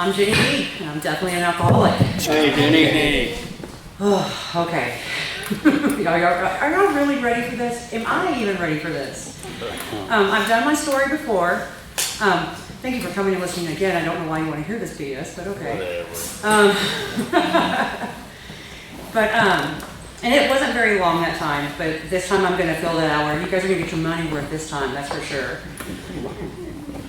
I'm Jennie B, and I'm definitely an alcoholic. Hey, Jennie. Hey. Oh, okay. Are y'all really ready for this? Am I even ready for this? I've done my story before. Thank you for coming and listening again. I don't know why you want to hear this BS, but okay. And it wasn't very long that time, but this time I'm going to fill that hour. You guys are going to get your money worth this time, that's for sure.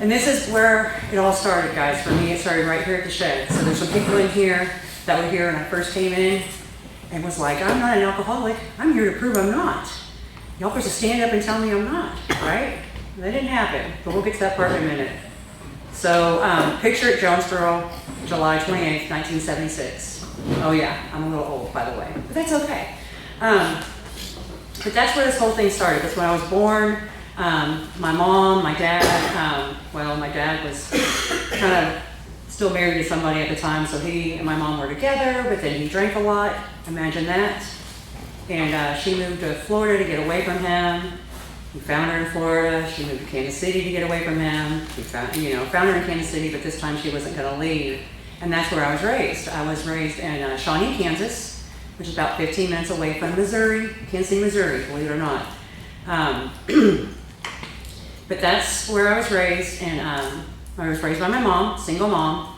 And this is where it all started, guys. For me, it started right here at the shed. So there's some people in here that were here when I first came in and was like, I'm not an alcoholic. I'm here to prove I'm not. Y'all supposed to stand up and tell me I'm not, right? That didn't happen, but we'll get to that part in a minute. So picture at Jonesboro, July 28th, 1976. Oh yeah, I'm a little old, by the way, but that's okay. But that's where this whole thing started. That's when I was born. My mom, my dad, my dad was kind of still married to somebody at the time, so he and my mom were together, but then he drank a lot. Imagine that. And she moved to Florida to get away from him. He found her in Florida. She moved to Kansas City to get away from him. He found her in Kansas City, but this time she wasn't going to leave. And that's where I was raised. I was raised in Shawnee, Kansas, which is about 15 minutes away from Missouri, Kansas City, Missouri, believe it or not. But that's where I was raised, and I was raised by my mom, single mom,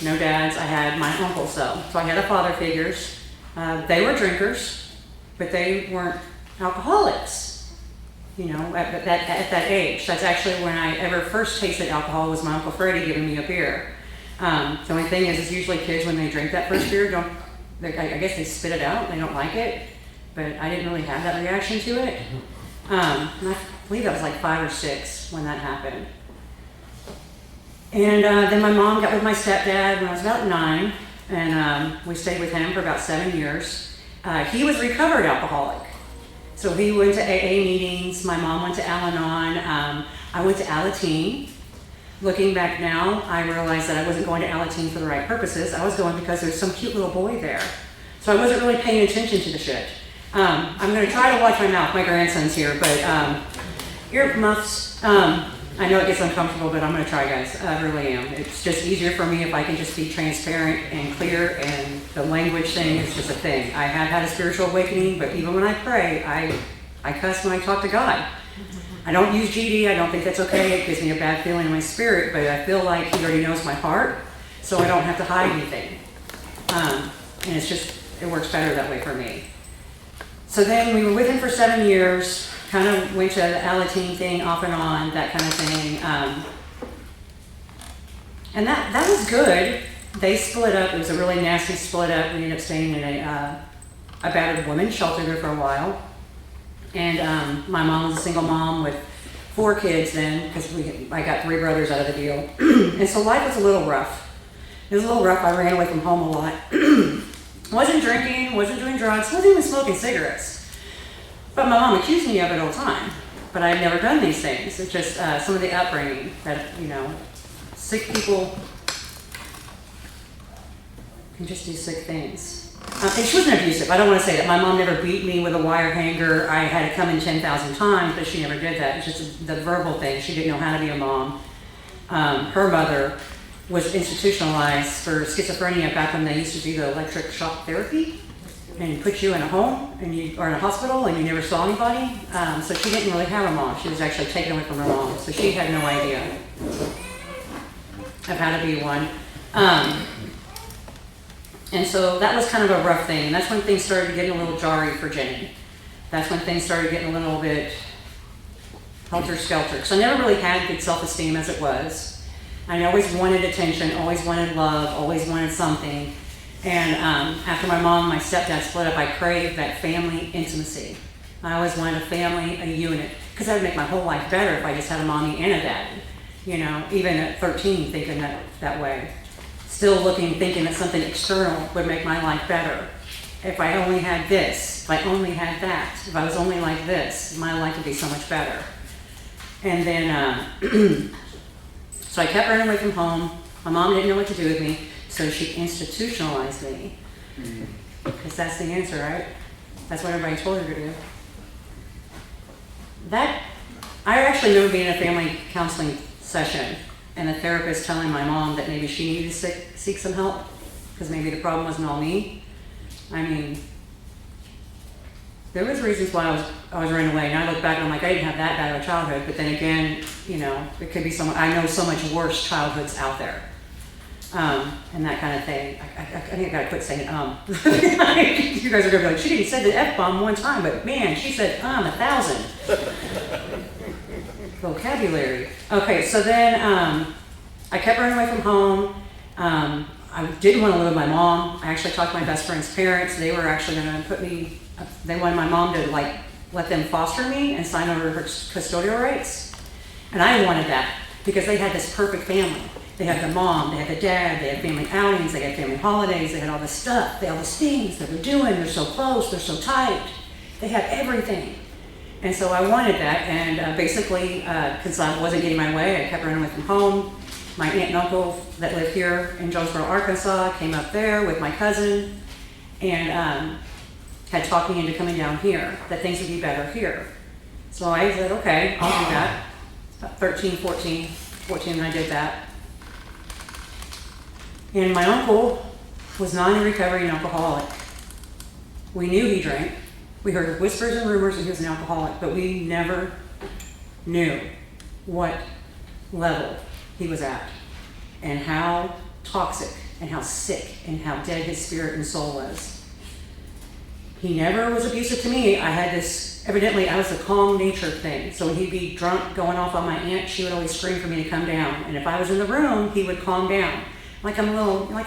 no dads. I had my uncles though, so I had a father figures. They were drinkers, but they weren't alcoholics. At that age. That's actually when I ever first tasted alcohol was my Uncle Freddie giving me a beer. The only thing is usually kids when they drink that first beer I guess they spit it out, they don't like it, but I didn't really have that reaction to it. And I believe I was like 5 or 6 when that happened. And then my mom got with my stepdad when I was about 9, and we stayed with him for about 7 years. He was a recovered alcoholic. So he went to AA meetings, my mom went to Al-Anon, I went to Alateen. Looking back now, I realized that I wasn't going to Alateen for the right purposes. I was going because there was some cute little boy there. So I wasn't really paying attention to the shit. I'm going to try to watch my mouth. My grandson's here, but earmuffs. I know it gets uncomfortable, but I'm going to try, guys. I really am. It's just easier for me if I can just be transparent and clear, and the language thing is just a thing. I have had a spiritual awakening, but even when I pray, I cuss when I talk to God. I don't use GD. I don't think that's okay. It gives me a bad feeling in my spirit, but I feel like He already knows my heart, so I don't have to hide anything. And it works better that way for me. So then we were with Him for 7 years, kind of went to the Alateen thing off and on, that kind of thing. And that was good. They split up. It was a really nasty split up. We ended up staying in a battered women's shelter there for a while. And my mom was a single mom with 4 kids then, because I got 3 brothers out of the deal. And so life was a little rough. It was a little rough. I ran away from home a lot. Wasn't drinking, wasn't doing drugs, wasn't even smoking cigarettes. But my mom accused me of it all the time. But I've never done these things. It's just some of the upbringing that, sick people can just do sick things. And she wasn't abusive. I don't want to say that. My mom never beat me with a wire hanger. I had it come in 10,000 times, but she never did that. It's just the verbal thing. She didn't know how to be a mom. Her mother was institutionalized for schizophrenia back when they used to do the electric shock therapy and put you in a home or in a hospital and you never saw anybody. So she didn't really have a mom. She was actually taken away from her mom. So she had no idea of how to be one. And so that was kind of a rough thing. And that's when things started getting a little jarry for Jennie. That's when things started getting a little bit helter-skelter. Because I never really had good self-esteem as it was. I always wanted attention, always wanted love, always wanted something. And after my mom and my stepdad split up, I craved that family intimacy. I always wanted a family, a unit. Because that would make my whole life better if I just had a mommy and a daddy. Even at 13 thinking that way. Still thinking that something external would make my life better. If I only had this, if I only had that, if I was only like this, my life would be so much better. And then, so I kept running away from home. My mom didn't know what to do with me, so she institutionalized me. Because that's the answer, right? That's what everybody told her to do. I actually remember being in a family counseling session and the therapist telling my mom that maybe she needed to seek some help because maybe the problem wasn't all me. I mean, there was reasons why I was running away, and I look back and I'm like, I didn't have that bad of a childhood, but then again, you know, it could be I know so much worse childhoods out there, and that kind of thing. I think I gotta quit saying you guys are gonna be like, she didn't say the F-bomb one time, but man, she said 1,000. Vocabulary. Okay, so then I kept running away from home. I didn't want to live with my mom. I actually talked to my best friend's parents. They were actually going to they wanted my mom to like let them foster me and sign over her custodial rights. And I wanted that because they had this perfect family. They had the mom, they had the dad, they had family outings, they had family holidays, they had all this stuff, they had all these things that we're doing. They're so close, they're so tight. They had everything. And so I wanted that, and basically, because I wasn't getting my way, I kept running away from home. My aunt and uncle that lived here in Jonesboro, Arkansas, came up there with my cousin, and had talked me into coming down here, that things would be better here. So I said, okay, I'll do that. About 13, 14, and I did that. And my uncle was not a recovering alcoholic. We knew he drank. We heard whispers and rumors that he was an alcoholic, but we never knew what level he was at and how toxic and how sick and how dead his spirit and soul was. He never was abusive to me. I had this, evidently I was a calm nature thing. So when he'd be drunk going off on my aunt, she would always scream for me to come down. And if I was in the room, he would calm down. Like I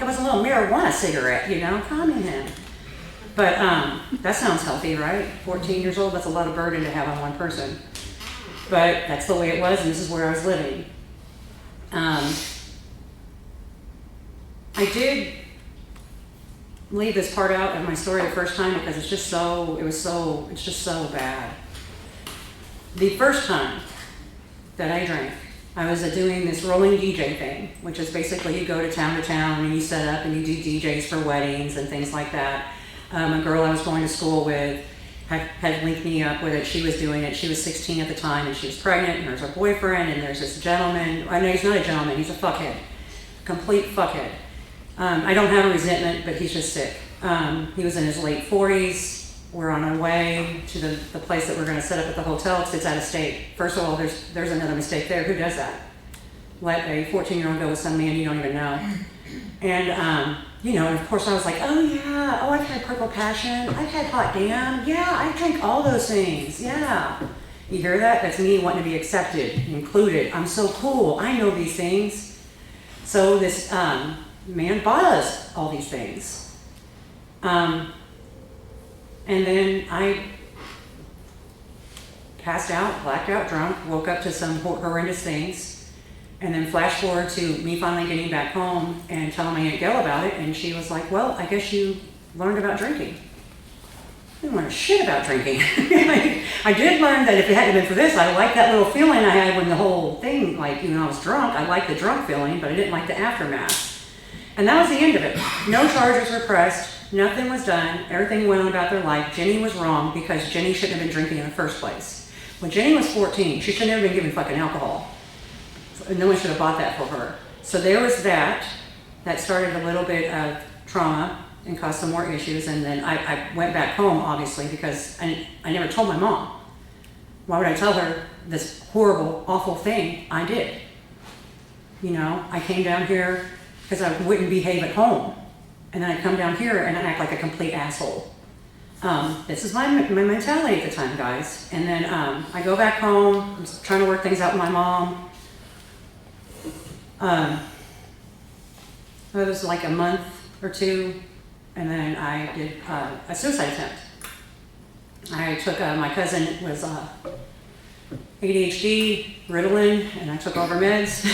was a little marijuana cigarette, you know, calming him. But that sounds healthy, right? 14 years old, that's a lot of burden to have on one person. But that's the way it was, and this is where I was living. I did leave this part out of my story the first time because it's just so bad. The first time that I drank, I was doing this rolling DJ thing, which is basically you go to town and you set up and you do DJs for weddings and things like that. A girl I was going to school with had linked me up with it. She was doing it. She was 16 at the time, and she was pregnant, and there's her boyfriend, and there's this gentleman. I know he's not a gentleman. He's a fuckhead. Complete fuckhead. I don't have a resentment, but he's just sick. He was in his late 40s. We're on our way to the place that we're going to set up at the hotel because it's out of state. First of all, there's another mistake there. Who does that? Let a 14-year-old go with some man you don't even know. And, you know, and of course I was like, oh yeah, oh I've had Purple Passion, I've had Hot Damn, yeah, I drank all those things, yeah. You hear that? That's me wanting to be accepted, included. I'm so cool, I know these things. So this man bought us all these things. And then I passed out, blacked out, drunk, woke up to some horrendous things. And then flash forward to me finally getting back home and telling my Aunt Gail about it, and she was like, well, I guess you learned about drinking. I didn't learn shit about drinking. I did learn that if it hadn't been for this, I liked that little feeling I had when the whole thing, like, you know, I was drunk. I liked the drunk feeling, but I didn't like the aftermath. And that was the end of it. No charges were pressed. Nothing was done. Everything went on about their life. Jennie was wrong because Jennie shouldn't have been drinking in the first place. When Jennie was 14, she should have never been given fucking alcohol. No one should have bought that for her. So there was that. That started a little bit of trauma and caused some more issues. And then I went back home, obviously, because I never told my mom. Why would I tell her this horrible, awful thing I did? You know, I came down here because I wouldn't behave at home. And then I come down here and I act like a complete asshole. This is my mentality at the time, guys. And then I go back home, I'm trying to work things out with my mom. It was like a month or two, and then I did a suicide attempt. I took, my cousin was ADHD, Ritalin, and I took all her meds.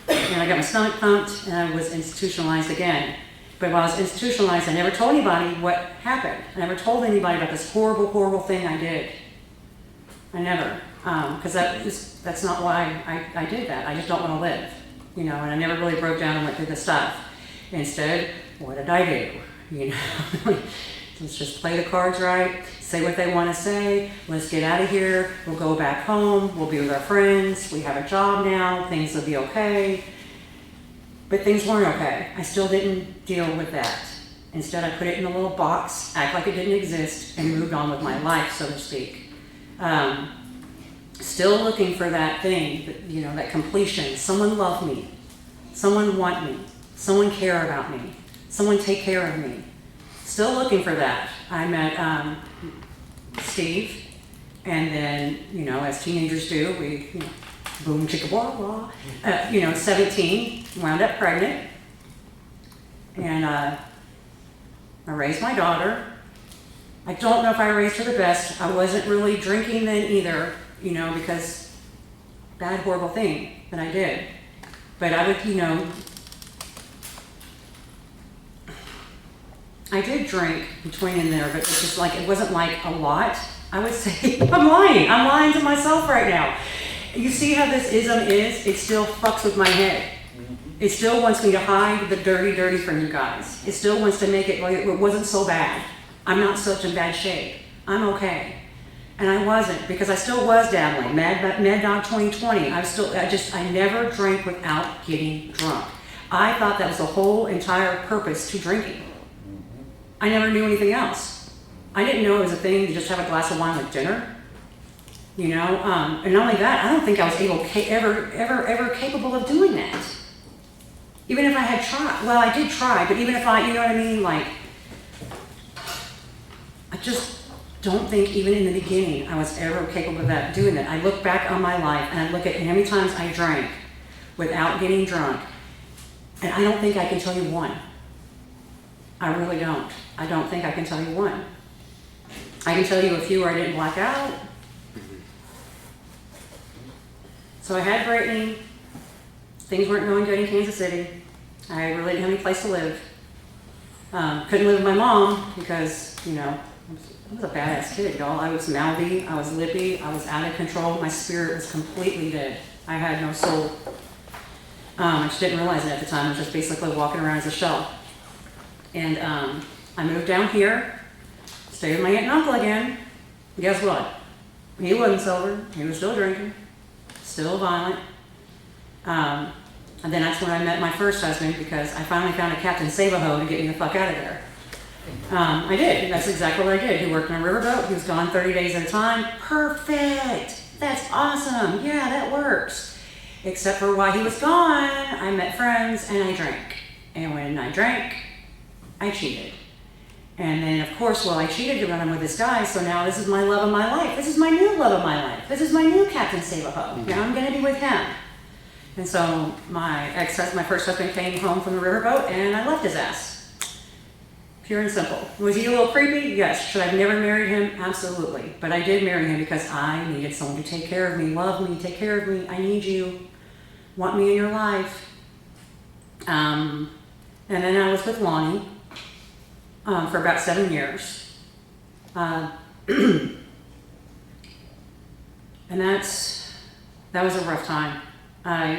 And I got my stomach pumped, and I was institutionalized again. But while I was institutionalized, I never told anybody what happened. I never told anybody about this horrible, horrible thing I did. I never. Because that's not why I did that. I just don't want to live, you know, and I never really broke down and went through the stuff. Instead, what did I do? You know, Let's just play the cards right, say what they want to say, let's get out of here, we'll go back home, we'll be with our friends, we have a job now, things will be okay. But things weren't okay. I still didn't deal with that. Instead, I put it in a little box, act like it didn't exist, and moved on with my life, so to speak. Still looking for that thing, that completion. Someone love me. Someone want me. Someone care about me. Someone take care of me. Still looking for that. I met Steve, and then, as teenagers do, we, boom, chicka, blah, blah. 17, wound up pregnant, and I raised my daughter. I don't know if I raised her the best. I wasn't really drinking then either, because bad, horrible thing that I did. But I would, I did drink between in there, but it's just like, it wasn't like a lot. I would say, I'm lying to myself right now. You see how this ism is? It still fucks with my head. It still wants me to hide the dirty from you guys. It still wants to make it like it wasn't so bad. I'm not such in bad shape. I'm okay. And I wasn't, because I still was dabbling. Mad Dog 2020. I never drank without getting drunk. I thought that was the whole entire purpose to drinking. I never knew anything else. I didn't know it was a thing to just have a glass of wine with dinner. And not only that, I don't think I was ever capable of doing that. Even if I had tried. Well, I did try, but even if you know what I mean? Like, I just don't think even in the beginning I was ever capable of doing that. I look back on my life and I look at how many times I drank without getting drunk, and I don't think I can tell you one. I really don't. I don't think I can tell you one. I can tell you a few where I didn't black out. So I had Brittany. Things weren't going good in Kansas City. I really didn't have any place to live. Couldn't live with my mom because, I was a badass kid, y'all. I was mouthy, I was lippy, I was out of control. My spirit was completely dead. I had no soul. I just didn't realize it at the time. I was just basically walking around as a shell. And I moved down here, stayed with my aunt and uncle again. And guess what? He wasn't sober. He was still drinking, still violent. And then that's when I met my first husband, because I finally found a Captain Save-A-Ho to get me the fuck out of there. I did. That's exactly what I did. He worked on a riverboat. He was gone 30 days at a time. Perfect. That's awesome. Yeah, that works. Except for while he was gone, I met friends and I drank. And when I drank, I cheated. And then, of course, I cheated to run in with this guy, so now this is my love of my life. This is my new love of my life. This is my new Captain Save-A-Ho. Now I'm going to be with him. And so my first husband came home from the riverboat, and I left his ass. Pure and simple. Was he a little creepy? Yes. Should I have never married him? Absolutely. But I did marry him because I needed someone to take care of me, love me, take care of me. I need you. Want me in your life. And then I was with Lonnie for about 7 years. And that was a rough time.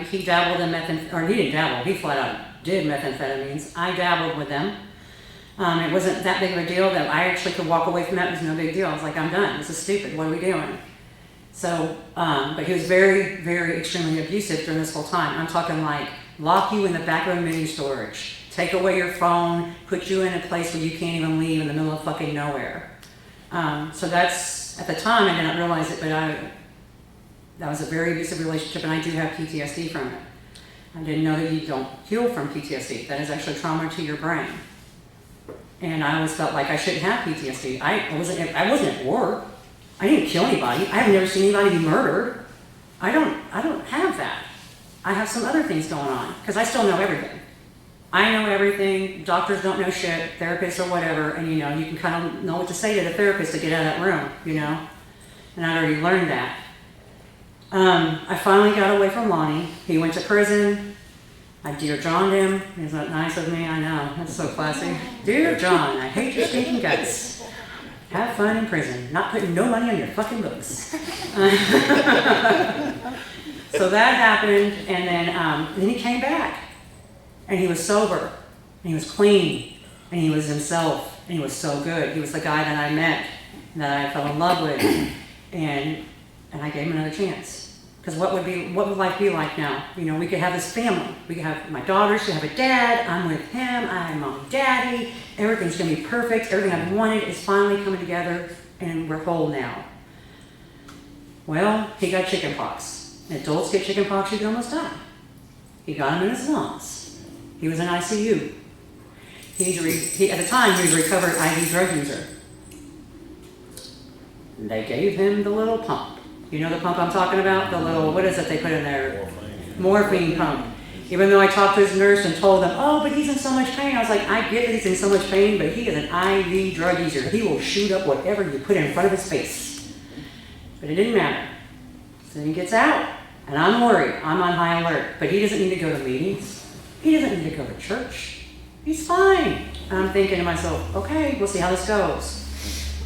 He dabbled in he didn't dabble, he flat out did methamphetamines. I dabbled with them. It wasn't that big of a deal that I actually could walk away from that. It was no big deal. I was like, I'm done. This is stupid. What are we doing? So, but he was very, very extremely abusive during this whole time. I'm talking like lock you in the back of a mini storage, take away your phone, put you in a place where you can't even leave in the middle of fucking nowhere. So that's, at the time I did not realize it, but that was a very abusive relationship, and I do have PTSD from it. I didn't know that you don't heal from PTSD. That is actually trauma to your brain. And I always felt like I shouldn't have PTSD. I wasn't at war. I didn't kill anybody. I have never seen anybody be murdered. I don't have that. I have some other things going on, because I still know everything. I know everything. Doctors don't know shit, therapists or whatever, and you can kind of know what to say to the therapist to get out of that room, And I already learned that. I finally got away from Lonnie. He went to prison. I Dear John'd him. Isn't that nice of me? I know. That's so classy. Dear John, I hate your stinking guts. Have fun in prison. Not putting no money on your fucking books. So that happened, and then he came back. And he was sober. And he was clean. And he was himself. And he was so good. He was the guy that I met, that I fell in love with, and I gave him another chance. Because what would life be like now? You know, we could have this family. We could have my daughters, we have a dad, I'm with him, I have mom and daddy, everything's gonna be perfect, everything I've wanted is finally coming together, and we're whole now. Well, he got chicken pox. Adults get chicken pox, you can almost die. He got him in his lungs. He was in ICU. At the time, he was a recovered IV drug user. They gave him the little pump. You know the pump I'm talking about? The little, what is it they put in there? Morphine pump. Even though I talked to his nurse and told them, oh, but he's in so much pain. I was like, I get that he's in so much pain, but he is an IV drug user. He will shoot up whatever you put in front of his face. But it didn't matter. So he gets out, and I'm worried. I'm on high alert. But he doesn't need to go to meetings. He doesn't need to go to church. He's fine. And I'm thinking to myself, okay, we'll see how this goes.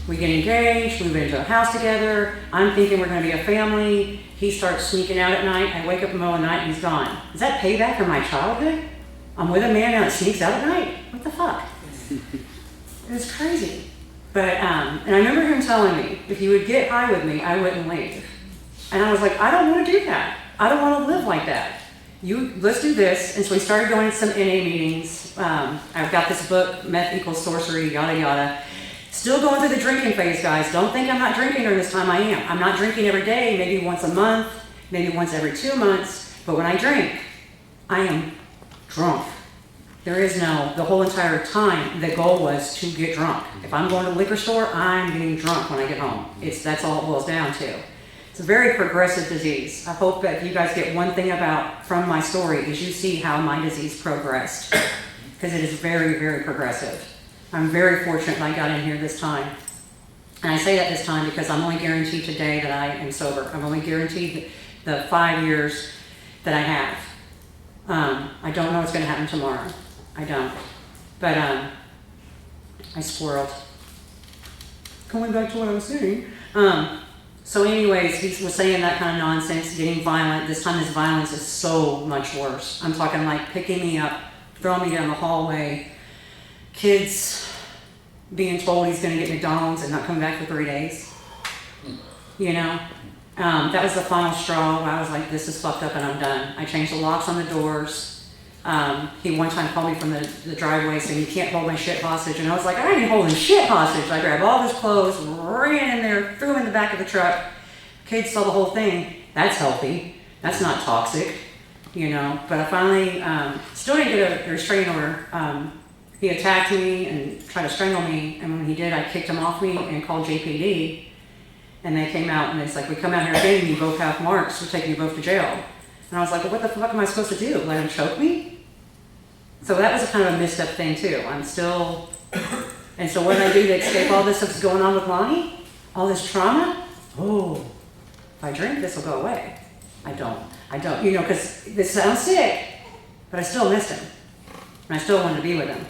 We get engaged, move into a house together. I'm thinking we're going to be a family. He starts sneaking out at night. I wake up in the middle of the night and he's gone. Is that payback for my childhood? I'm with a man now that sneaks out at night? What the fuck? It was crazy. But, and I remember him telling me, if he would get high with me, I wouldn't leave. And I was like, I don't want to do that. I don't want to live like that. Let's do this. And so we started going to some NA meetings. I've got this book, Meth Equals Sorcery, yada, yada. Still going through the drinking phase, guys. Don't think I'm not drinking during this time. I am. I'm not drinking every day, maybe once a month, maybe once every 2 months. But when I drink, I am drunk. There is no, the whole entire time, the goal was to get drunk. If I'm going to the liquor store, I'm getting drunk when I get home. That's all it boils down to. It's a very progressive disease. I hope that you guys get one thing from my story is you see how my disease progressed. Because it is very, very progressive. I'm very fortunate that I got in here this time. And I say that this time because I'm only guaranteed today that I am sober. I'm only guaranteed the 5 years that I have. I don't know what's going to happen tomorrow. I don't. But I squirreled. Going back to what I was saying. So anyways, he was saying that kind of nonsense, getting violent. This time his violence is so much worse. I'm talking like picking me up, throwing me down the hallway, kids being told he's going to get McDonald's and not come back for 3 days. You know? That was the final straw where I was like, this is fucked up and I'm done. I changed the locks on the doors. He one time called me from the driveway saying, you can't hold my shit hostage. And I was like, I ain't holding shit hostage. I grabbed all his clothes, ran in there, threw him in the back of the truck. Kids saw the whole thing. That's healthy. That's not toxic. You know? But I finally still didn't get a restraining order. He attacked me and tried to strangle me, and when he did, I kicked him off me and called JPD, and they came out, and it's like, we come out here again, you both have marks, we're taking you both to jail. And I was like, well, what the fuck am I supposed to do? Let him choke me? So that was a kind of a messed up thing, too. I'm still, and so what did I do to escape all this that's going on with Lonnie? All this trauma? Oh, if I drink, this will go away. I don't, you know, because this sounds sick, but I still missed him, and I still wanted to be with him.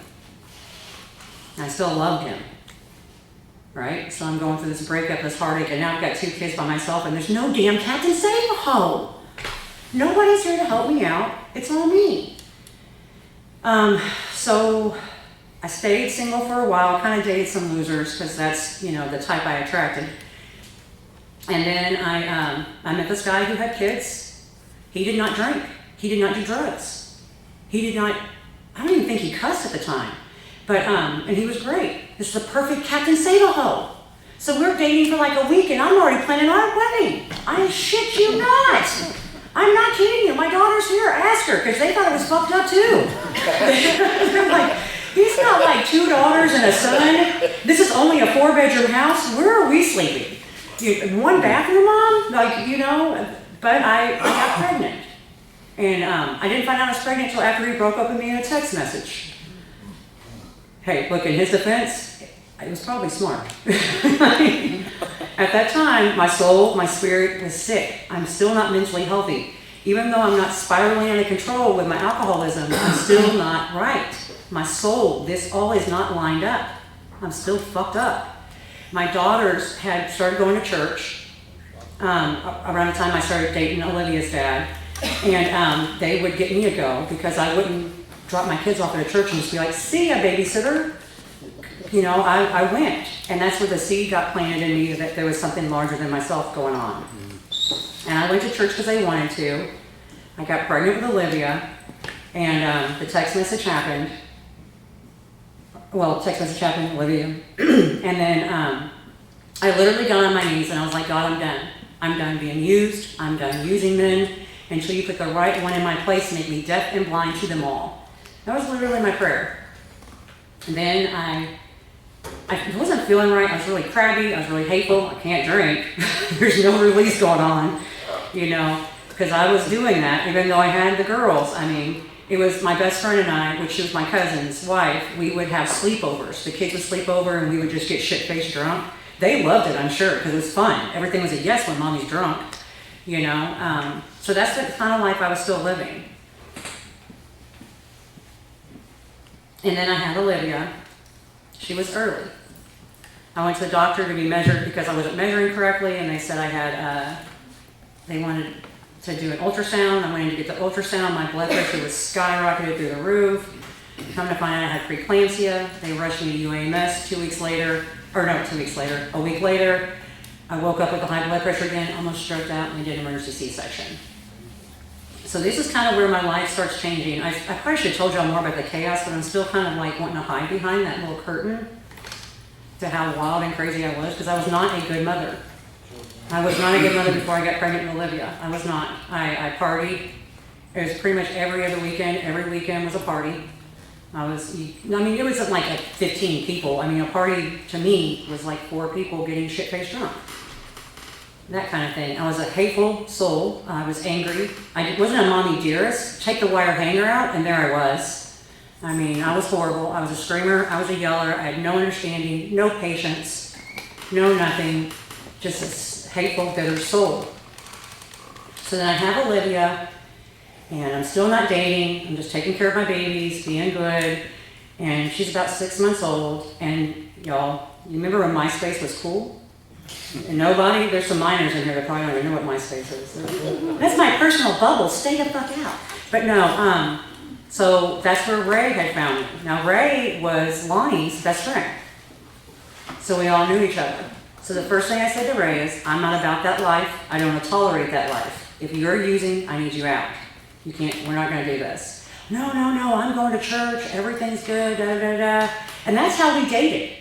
I still loved him, right? So I'm going through this breakup, this heartache, and now I've got 2 kids by myself, and there's no damn Captain Save-A-Ho. Nobody's here to help me out. It's all me. So I stayed single for a while, kind of dated some losers, because that's, you know, the type I attracted. And then I met this guy who had kids. He did not drink. He did not do drugs. He did not, I don't even think he cussed at the time. But, and he was great. This is the perfect Captain Save-A-Ho. So we're dating for like a week and I'm already planning our wedding. I shit you not. I'm not kidding you. My daughter's here. Ask her, because they thought it was fucked up too. They're like, he's got like 2 daughters and a son. This is only a 4-bedroom house. Where are we sleeping? 1 bathroom, Mom? Like, you know, but I got pregnant. And I didn't find out I was pregnant until after he broke up with me in a text message. Hey, look, in his defense, it was probably smart. At that time, my soul, my spirit was sick. I'm still not mentally healthy. Even though I'm not spiraling out of control with my alcoholism, I'm still not right. My soul, this all is not lined up. I'm still fucked up. My daughters had started going to church around the time I started dating Olivia's dad. And they would get me to go because I wouldn't drop my kids off at a church and just be like, see ya, babysitter. I went. And that's where the seed got planted in me that there was something larger than myself going on. And I went to church because I wanted to. I got pregnant with Olivia, and the text message happened. Well, text message happened, Olivia. And then I literally got on my knees and I was like, God, I'm done. I'm done being used. I'm done using men until you put the right one in my place and make me deaf and blind to them all. That was literally my prayer. And then I wasn't feeling right. I was really crabby. I was really hateful. I can't drink. There's no release going on, because I was doing that even though I had the girls. It was my best friend and I, which was my cousin's wife. We would have sleepovers. The kids would sleep over and we would just get shit-faced drunk. They loved it, I'm sure, because it was fun. Everything was a yes when mommy's drunk, So that's the kind of life I was still living. And then I had Olivia. She was early. I went to the doctor to be measured because I wasn't measuring correctly, and they said I had, they wanted to do an ultrasound. I went in to get the ultrasound. My blood pressure was skyrocketed through the roof. Come to find out I had preeclampsia. They rushed me to UAMS 2 weeks later, a week later. I woke up with the high blood pressure again, almost stroked out, and they did an emergency C-section. So this is kind of where my life starts changing. I probably should have told y'all more about the chaos, but I'm still kind of like wanting to hide behind that little curtain to how wild and crazy I was, because I was not a good mother. I was not a good mother before I got pregnant with Olivia. I was not. I partied. It was pretty much every other weekend. Every weekend was a party. It wasn't like 15 people. A party to me was like 4 people getting shit-faced drunk. That kind of thing. I was a hateful soul. I was angry. I wasn't a mommy dearest. Take the wire hanger out, and there I was. I was horrible. I was a screamer. I was a yeller. I had no understanding, no patience, no nothing. Just a hateful, bitter soul. So then I have Olivia, and I'm still not dating. I'm just taking care of my babies, being good. And she's about 6 months old. And y'all, you remember when MySpace was cool? And there's some minors in here that probably don't even know what MySpace is. That's my personal bubble. Stay the fuck out. But no, so that's where Ray had found me. Now, Ray was Lonnie's best friend. So we all knew each other. So the first thing I said to Ray is, I'm not about that life. I don't want to tolerate that life. If you're using, I need you out. We're not going to do this. No, I'm going to church. Everything's good, da-da-da-da. And that's how we dated.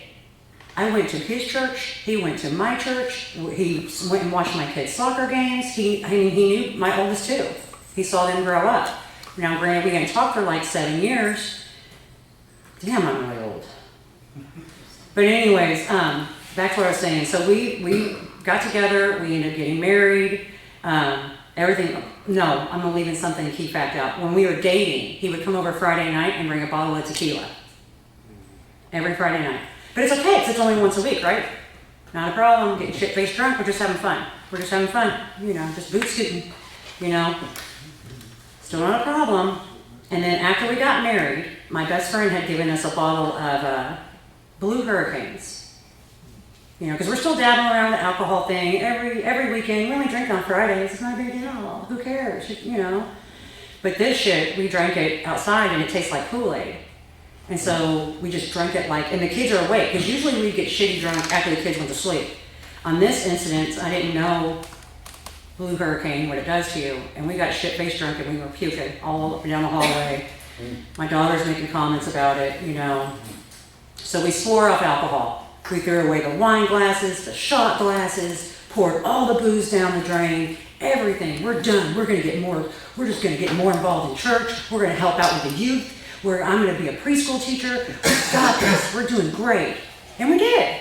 I went to his church. He went to my church. He went and watched my kids' soccer games. He knew my oldest too. He saw them grow up. Now, granted, we didn't talk for like 7 years. Damn, I'm really old. But anyways, back to what I was saying. So we got together. We ended up getting married. Everything. No, I'm leaving something key fact out. When we were dating, he would come over Friday night and bring a bottle of tequila. Every Friday night. But it's okay, because it's only once a week, right? Not a problem, getting shit-faced drunk, we're just having fun. Just boot scooting, Still not a problem. And then after we got married, my best friend had given us a bottle of Blue Hurricanes. Because we're still dabbling around the alcohol thing every weekend. We only drink on Fridays, it's not a big deal. Who cares, But this shit, we drank it outside and it tastes like Kool-Aid. And so we just drank it and the kids are awake, because usually we get shitty drunk after the kids went to sleep. On this incident, I didn't know Blue Hurricane, what it does to you, and we got shit-faced drunk and we were puking all up and down the hallway. My daughter's making comments about it, So we swore off alcohol. We threw away the wine glasses, the shot glasses, poured all the booze down the drain, everything. We're done. We're just going to get more involved in church. We're going to help out with the youth. I'm going to be a preschool teacher. We got this. We're doing great. And we did.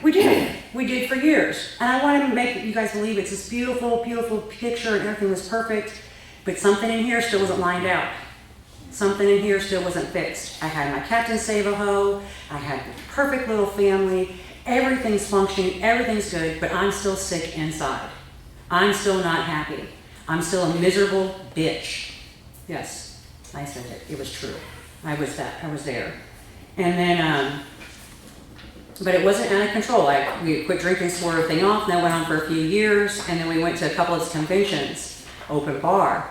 We did for years. And I wanted to make you guys believe it's this beautiful, beautiful picture and everything was perfect. But something in here still wasn't lined out. Something in here still wasn't fixed. I had my Captain Save-A-Ho. I had the perfect little family. Everything's functioning. Everything's good. But I'm still sick inside. I'm still not happy. I'm still a miserable bitch. Yes. I said it. It was true. I was there. And then, but it wasn't out of control. We quit drinking, swore everything off, and that went on for a few years, and then we went to a couple of conventions. Open bar.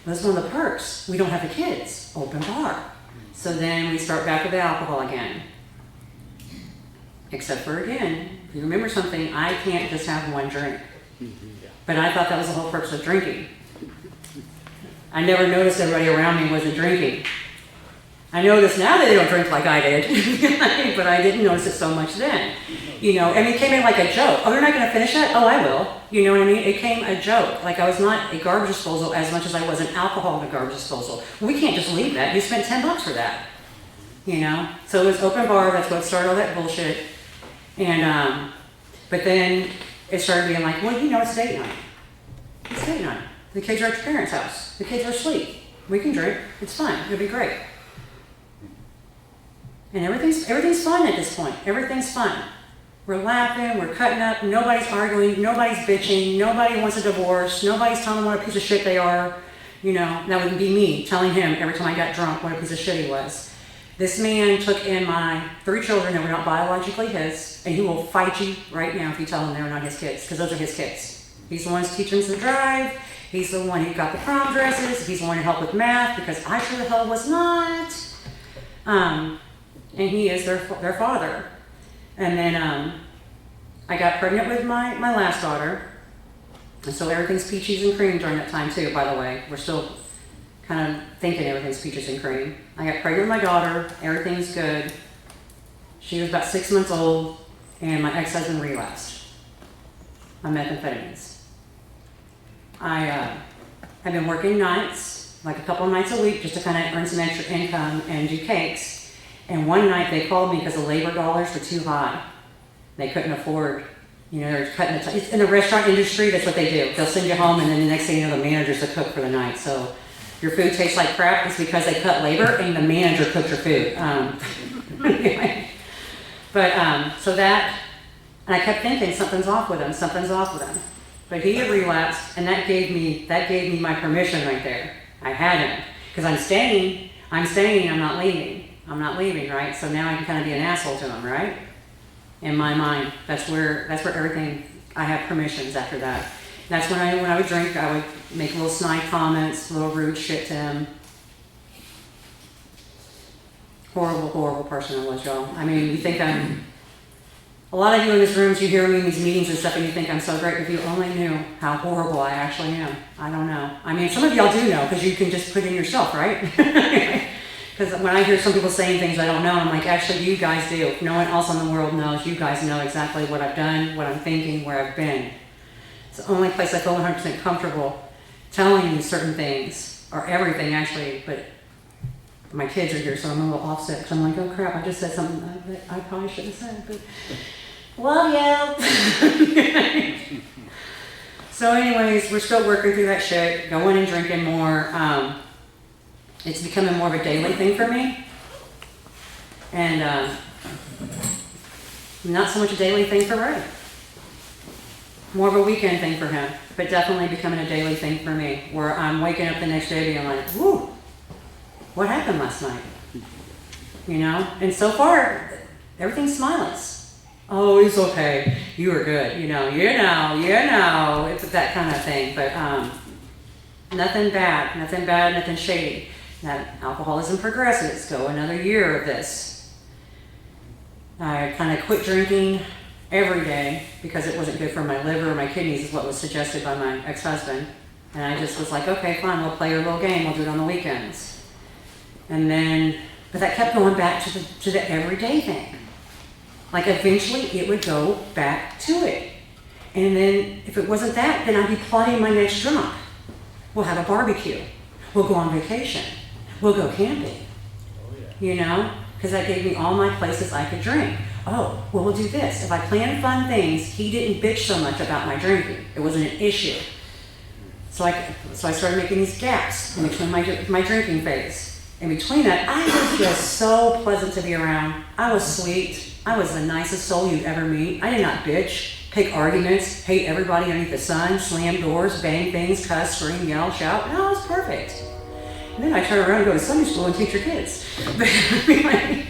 That's one of the perks. We don't have the kids. Open bar. So then we start back with the alcohol again. Except for, again, if you remember something, I can't just have one drink. But I thought that was the whole purpose of drinking. I never noticed everybody around me wasn't drinking. I notice now that they don't drink like I did, but I didn't notice it so much then. It came in like a joke. Oh, you're not going to finish that? Oh, I will. You know what I mean? It came a joke. Like I was not a garbage disposal as much as I was an alcohol in a garbage disposal. We can't just leave that. You spent $10 for that. So it was open bar. That's what started all that bullshit. And, but then it started being like, well, it's date night. It's date night. The kids are at your parents' house. The kids are asleep. We can drink. It's fine. It'll be great. And everything's fun at this point. Everything's fun. We're laughing, we're cutting up, nobody's arguing, nobody's bitching, nobody wants a divorce, nobody's telling them what a piece of shit they are. That would be me telling him every time I got drunk what a piece of shit he was. This man took in my 3 children that were not biologically his, and he will fight you right now if you tell him they're not his kids, because those are his kids. He's the one who's teaching them to drive, he's the one who got the prom dresses, he's the one who helped with math, because I sure the hell was not. And he is their father. And then I got pregnant with my last daughter. And so everything's peaches and cream during that time too, by the way. We're still kind of thinking everything's peaches and cream. I got pregnant with my daughter. Everything's good. She was about 6 months old, and my ex-husband relapsed on methamphetamines. I have been working nights, like a couple of nights a week, just to kind of earn some extra income and do cakes. And one night they called me because the labor dollars were too high. They couldn't afford, they're cutting it's in the restaurant industry, that's what they do. They'll send you home, and then the next thing you know, the manager's the cook for the night. So your food tastes like crap, it's because they cut labor and the manager cooked your food. Anyway. But, so that, and I kept thinking, something's off with him. But he had relapsed, and that gave me my permission right there. I had him. Because I'm staying, I'm not leaving, right? So now I can kind of be an asshole to him, right? In my mind, that's where everything, I have permissions after that. That's when I would drink, I would make little snide comments, little rude shit to him. Horrible, horrible person I was, y'all. I mean, you think a lot of you in this room, you hear me in these meetings and stuff, and you think I'm so great. If you only knew how horrible I actually am. I don't know. I mean, some of y'all do know, because you can just put in yourself, right? Because when I hear some people saying things I don't know, I'm like, actually, you guys do. No one else in the world knows. You guys know exactly what I've done, what I'm thinking, where I've been. It's the only place I feel 100% comfortable telling you certain things, or everything, actually. But my kids are here, so I'm a little offset, because I'm like, oh, crap, I just said something that I probably shouldn't have said. But love you. So anyways, we're still working through that shit, going and drinking more. It's becoming more of a daily thing for me. And not so much a daily thing for Ray. More of a weekend thing for him, but definitely becoming a daily thing for me, where I'm waking up the next day being like, whoo, what happened last night? And so far, everything's smileless. Oh, it's okay. You were good. It's that kind of thing. But nothing bad, nothing shady. That alcoholism progresses. Go another year of this. I kind of quit drinking every day because it wasn't good for my liver or my kidneys, is what was suggested by my ex-husband. And I just was like, okay, fine, we'll play your little game. We'll do it on the weekends. And then, but that kept going back to the everyday thing. Like eventually it would go back to it. And then if it wasn't that, then I'd be plotting my next drunk. We'll have a barbecue. We'll go on vacation. We'll go camping. Because that gave me all my places I could drink. Oh, well, we'll do this. If I planned fun things, he didn't bitch so much about my drinking. It wasn't an issue. So I started making these gaps in between my drinking phase. In between that, I was just so pleasant to be around. I was sweet. I was the nicest soul you'd ever meet. I did not bitch, pick arguments, hate everybody underneath the sun, slam doors, bang things, cuss, scream, yell, shout. No, it was perfect. And then I turn around and go to Sunday school and teach your kids. But anyway,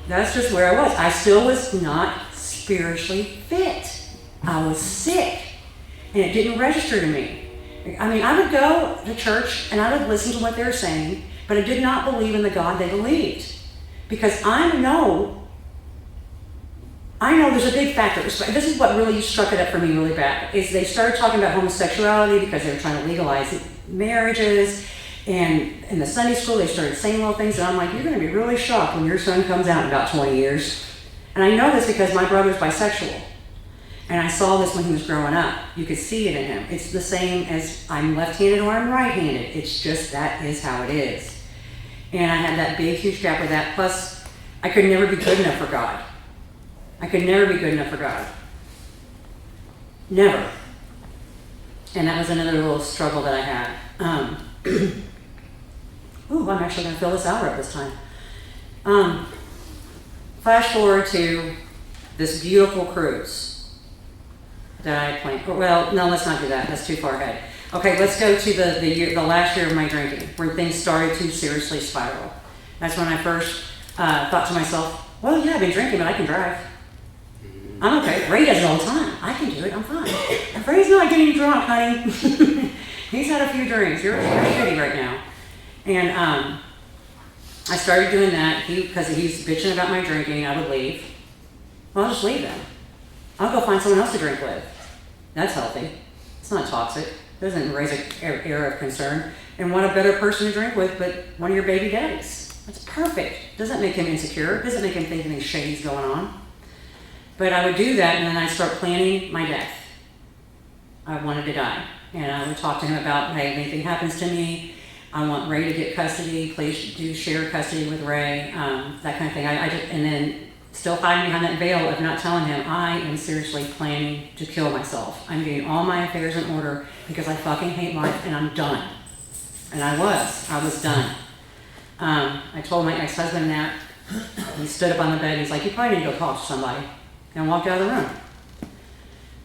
that's just where I was. I still was not spiritually fit. I was sick. And it didn't register to me. I mean, I would go to church and I would listen to what they were saying, but I did not believe in the God they believed. Because I know I know there's a big factor. This is what really struck it up for me really bad, is they started talking about homosexuality because they were trying to legalize marriages. And in the Sunday school, they started saying little things, and I'm like, you're going to be really shocked when your son comes out in about 20 years. And I know this because my brother's bisexual. And I saw this when he was growing up. You could see it in him. It's the same as I'm left-handed or I'm right-handed. It's just that is how it is. And I had that big, huge gap with that. Plus, I could never be good enough for God. I could never be good enough for God. Never. And that was another little struggle that I had. Ooh, I'm actually going to fill this hour up this time. Flash forward to this beautiful cruise that I planned. Well, no, let's not do that. That's too far ahead. Okay, let's go to the last year of my drinking, when things started to seriously spiral. That's when I first thought to myself, well, yeah, I've been drinking, but I can drive. I'm okay. Ray does it all the time. I can do it. I'm fine. If Ray's not getting drunk, honey. He's had a few drinks. You're shitty right now. And I started doing that because he's bitching about my drinking. I would leave. Well, I'll just leave then. I'll go find someone else to drink with. That's healthy. It's not toxic. It doesn't raise an air of concern. And want a better person to drink with, but one of your baby daddies. That's perfect. Doesn't make him insecure. Doesn't make him think anything shady's going on. But I would do that, and then I'd start planning my death. I wanted to die. And I would talk to him about, hey, if anything happens to me, I want Ray to get custody. Please do share custody with Ray, that kind of thing. And then still hiding behind that veil of not telling him, I am seriously planning to kill myself. I'm getting all my affairs in order because I fucking hate life, and I'm done. And I was done. I told my ex-husband that. He stood up on the bed, and he's like, you probably need to go talk to somebody. And walked out of the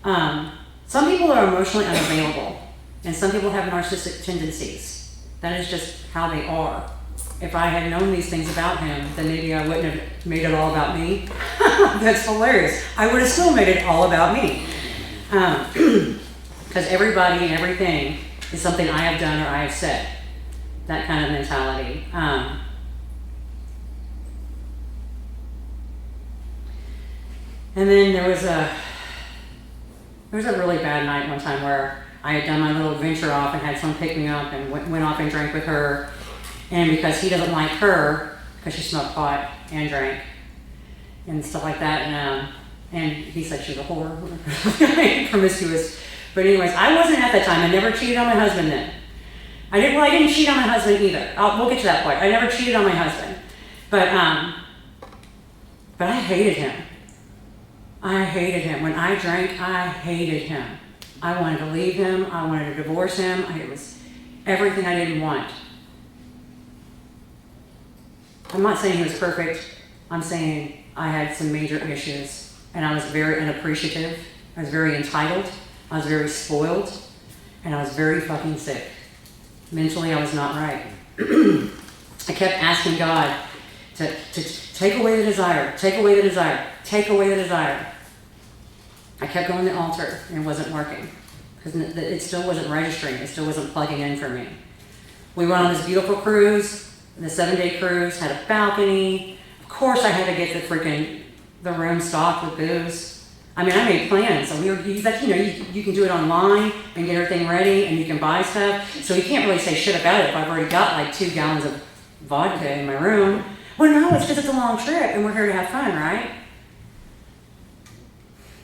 room. Some people are emotionally unavailable, and some people have narcissistic tendencies. That is just how they are. If I had known these things about him, then maybe I wouldn't have made it all about me. That's hilarious. I would have still made it all about me. Because everybody and everything is something I have done or I have said. That kind of mentality. And then there was a really bad night one time where I had done my little venture off and had someone pick me up and went off and drank with her. And because he doesn't like her, because she smoked pot and drank and stuff like that, and he said she was a whore, promiscuous. But anyways, I wasn't at that time. I never cheated on my husband then. I didn't cheat on my husband either. We'll get to that point. I never cheated on my husband. But I hated him. I hated him. When I drank, I hated him. I wanted to leave him. I wanted to divorce him. It was everything I didn't want. I'm not saying he was perfect. I'm saying I had some major issues. And I was very unappreciative. I was very entitled. I was very spoiled. And I was very fucking sick. Mentally, I was not right. I kept asking God to take away the desire, take away the desire, take away the desire. I kept going to the altar and it wasn't working because it still wasn't registering. It still wasn't plugging in for me. We went on this beautiful cruise, the 7-day cruise, had a balcony. Of course, I had to get the room stocked with booze. I mean, I made plans. So you can do it online and get everything ready and you can buy stuff. So you can't really say shit about it if I've already got like 2 gallons of vodka in my room. Well, no, it's because it's a long trip and we're here to have fun, right?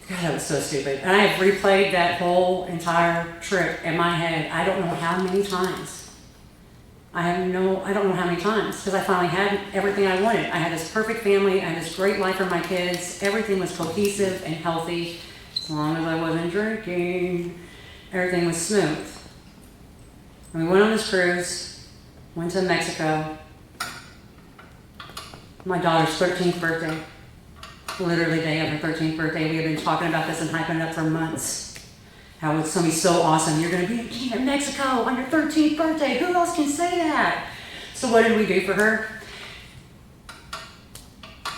God, that was so stupid. And I have replayed that whole entire trip in my head. I don't know how many times. I don't know how many times because I finally had everything I wanted. I had this perfect family. I had this great life for my kids. Everything was cohesive and healthy as long as I wasn't drinking. Everything was smooth. And we went on this cruise, went to Mexico. My daughter's 13th birthday. Literally day of her 13th birthday. We had been talking about this and hyping it up for months. How it's going to be so awesome. You're going to be a king of Mexico on your 13th birthday. Who else can say that? So what did we do for her?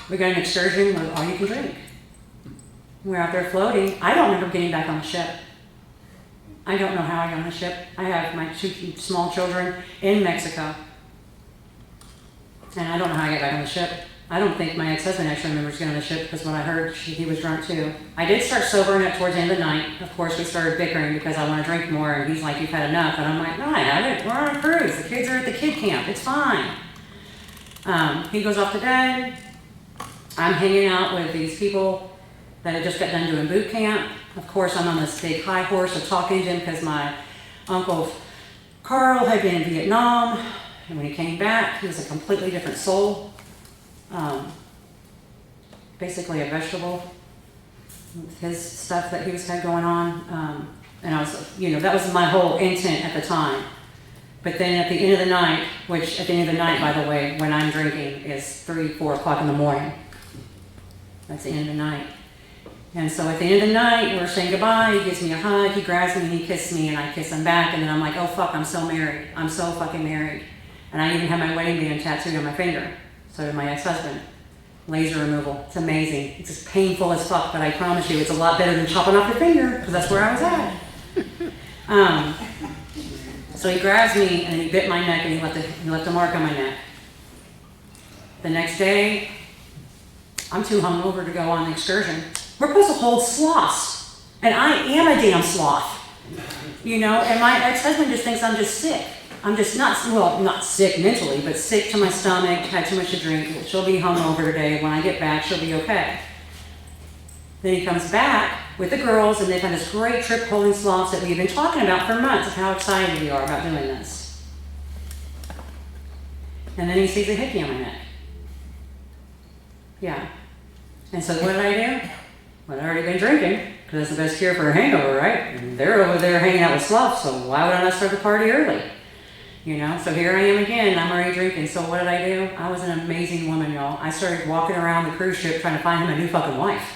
We got an excursion with all you can drink. We're out there floating. I don't remember getting back on the ship. I don't know how I got on the ship. I have my 2 small children in Mexico. And I don't know how I got back on the ship. I don't think my ex-husband actually remembers getting on the ship because when I heard he was drunk too. I did start sobering up towards the end of the night. Of course, we started bickering because I want to drink more, and he's like, "You've had enough," and I'm like, "No, I haven't. We're on a cruise. The kids are at the kid camp. It's fine." He goes off to bed. I'm hanging out with these people that had just got done doing boot camp. Of course, I'm on this big high horse of talking to him because my uncle Carl had been in Vietnam, and when he came back, he was a completely different soul. Basically a vegetable with his stuff that he had going on. And I was, that was my whole intent at the time. But then at the end of the night, which at the end of the night, by the way, when I'm drinking is 3, 4 o'clock in the morning. That's the end of the night. And so at the end of the night, we're saying goodbye, he gives me a hug, he grabs me and he kisses me and I kiss him back. And then I'm like, oh fuck, I'm so married. I'm so fucking married. And I even have my wedding band tattooed on my finger. So did my ex-husband. Laser removal. It's amazing. It's just painful as fuck, but I promise you it's a lot better than chopping off your finger, because that's where I was at. So he grabs me and he bit my neck and he left a mark on my neck. The next day, I'm too hungover to go on the excursion. We're supposed to hold sloths, and I am a damn sloth. And my ex-husband just thinks I'm just sick. I'm just not sick mentally, but sick to my stomach, had too much to drink. She'll be hungover today. When I get back, she'll be okay. Then he comes back with the girls, and they've had this great trip holding sloths that we've been talking about for months of how excited we are about doing this. And then he sees a hickey on my neck. Yeah. And so what did I do? Well, I'd already been drinking, because that's the best cure for a hangover, right? And they're over there hanging out with sloths, so why would I not start the party early? So here I am again, I'm already drinking. So what did I do? I was an amazing woman, y'all. I started walking around the cruise ship trying to find him a new fucking wife.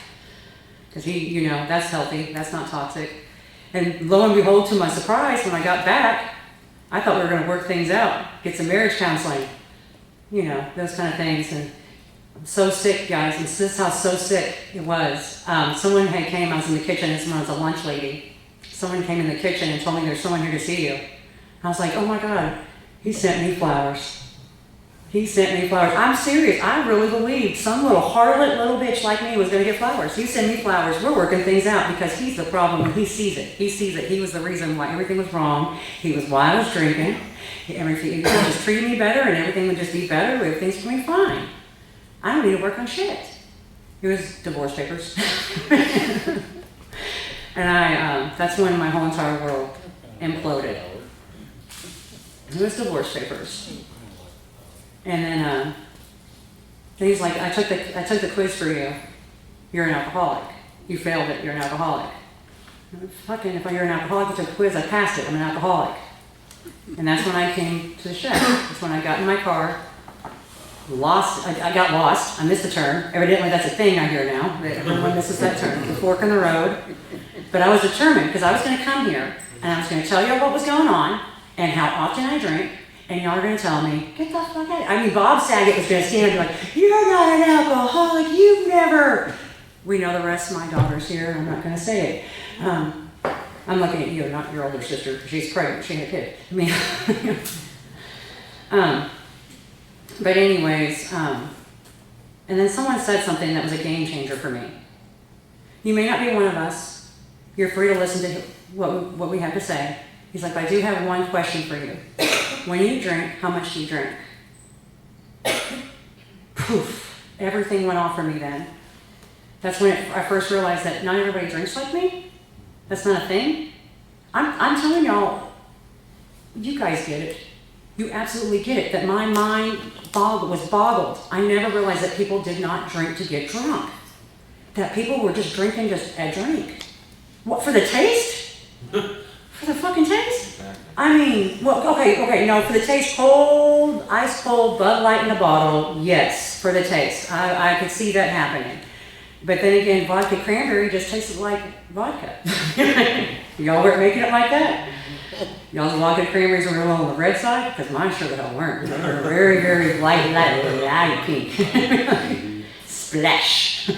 Because he, that's healthy, that's not toxic. And lo and behold, to my surprise, when I got back, I thought we were going to work things out, get some marriage counseling, those kind of things. And I'm so sick, guys, and this is how so sick it was. Someone came, I was in the kitchen, this one was a lunch lady. Someone came in the kitchen and told me there's someone here to see you. I was like, oh my God, he sent me flowers. He sent me flowers. I'm serious. I really believed some little harlot little bitch like me was going to get flowers. He sent me flowers. We're working things out because he's the problem and he sees it. He sees it. He was the reason why everything was wrong. He was why I was drinking. He just treated me better and everything would just be better. Everything's going to be fine. I don't need to work on shit. It was divorce papers. And that's when my whole entire world imploded. It was divorce papers. And then he's like, I took the quiz for you. You're an alcoholic. You failed it. You're an alcoholic. Fucking, if you're an alcoholic, I took the quiz. I passed it. I'm an alcoholic. And that's when I came to the shed. That's when I got in my car. I got lost. I missed the turn. Evidently, that's a thing I hear now. That everyone misses that turn. The fork in the road. But I was determined because I was going to come here and I was going to tell you what was going on and how often I drink. And y'all are going to tell me, get the fuck out. I mean, Bob Saget was going to stand and be like, you're not an alcoholic, you've never. We know the rest of my daughter's here, I'm not going to say it. I'm looking at you, not your older sister. She's pregnant, she had a kid. I mean, but anyways, and then someone said something that was a game changer for me. You may not be one of us. You're free to listen to what we have to say. He's like, I do have one question for you. When you drink, how much do you drink? Poof. Everything went off for me then. That's when I first realized that not everybody drinks like me. That's not a thing. I'm telling y'all, you guys get it. You absolutely get it. That my mind was boggled. I never realized that people did not drink to get drunk. That people were just drinking just a drink. What, for the taste? For the fucking taste? I mean, well, okay, no, for the taste, cold, ice cold, Bud Light in a bottle, yes, for the taste. I could see that happening. But then again, vodka cranberry just tasted like vodka. Y'all weren't making it like that? Y'all's vodka cranberries were a little on the red side? Because mine sure the hell weren't. They were very, very light pink. Splash.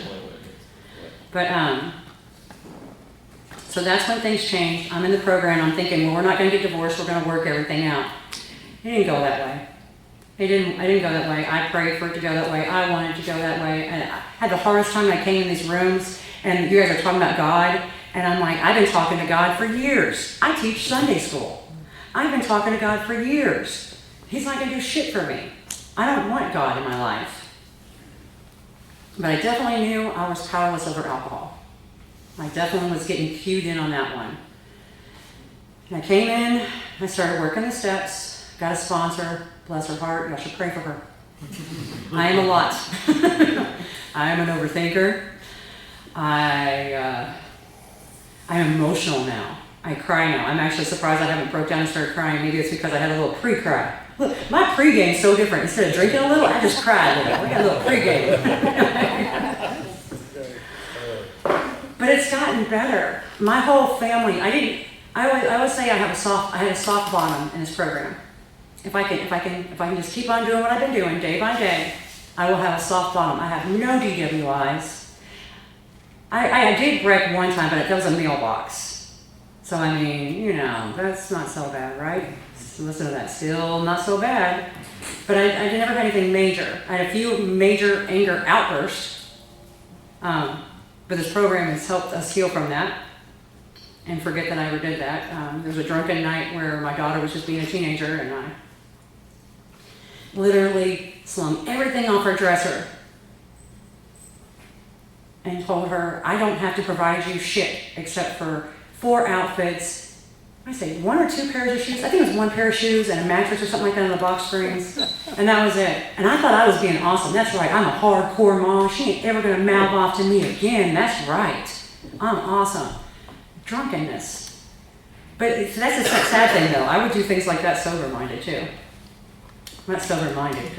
But, so that's when things changed. I'm in the program. I'm thinking, well, we're not going to get divorced. We're going to work everything out. It didn't go that way. I didn't go that way. I prayed for it to go that way. I wanted to go that way. And I had the hardest time when I came in these rooms and you guys are talking about God. And I'm like, I've been talking to God for years. I teach Sunday school. I've been talking to God for years. He's not going to do shit for me. I don't want God in my life. But I definitely knew I was powerless over alcohol. I definitely was getting cued in on that one. And I came in, I started working the steps, got a sponsor, bless her heart, y'all should pray for her. I am a lot. I am an overthinker. I'm emotional now. I cry now. I'm actually surprised I haven't broke down and started crying. Maybe it's because I had a little pre-cry. Look, my pre-game is so different. Instead of drinking a little, I just cried a little. We got a little pre-game. But it's gotten better. My whole family, I always say I had a soft bottom in this program. If I can just keep on doing what I've been doing day by day, I will have a soft bottom. I have no DWIs. I did wreck one time, but that was a mailbox. So I mean, that's not so bad, right? Listen to that, still not so bad. But I never had anything major. I had a few major anger outbursts. But this program has helped us heal from that and forget that I ever did that. There was a drunken night where my daughter was just being a teenager and I literally slung everything off her dresser and told her, I don't have to provide you shit except for 4 outfits. I say 1 or 2 pairs of shoes. I think it was 1 pair of shoes and a mattress or something like that on the box springs. And that was it. And I thought I was being awesome. That's right. I'm a hardcore mom. She ain't ever going to mouth off to me again. That's right. I'm awesome. Drunkenness. But that's a sad thing, though. I would do things like that sober-minded, too. I'm not sober-minded,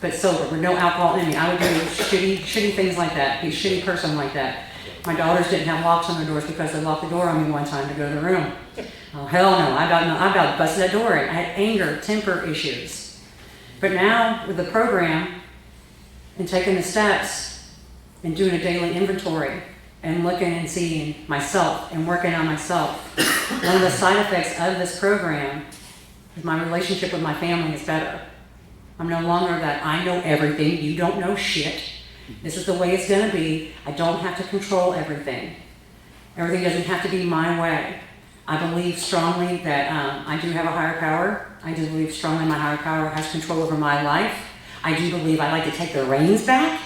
but sober, with no alcohol in me. I would do shitty things like that, be a shitty person like that. My daughters didn't have locks on their doors because they locked the door on me one time to go to the room. Oh, hell no. I about busted that door in. I had anger, temper issues. But now, with the program, and taking the steps, and doing a daily inventory, and looking and seeing myself, and working on myself, one of the side effects of this program is my relationship with my family is better. I'm no longer that I know everything, you don't know shit. This is the way it's going to be. I don't have to control everything. Everything doesn't have to be my way. I believe strongly that I do have a higher power. I do believe strongly my higher power has control over my life. I do believe I like to take the reins back.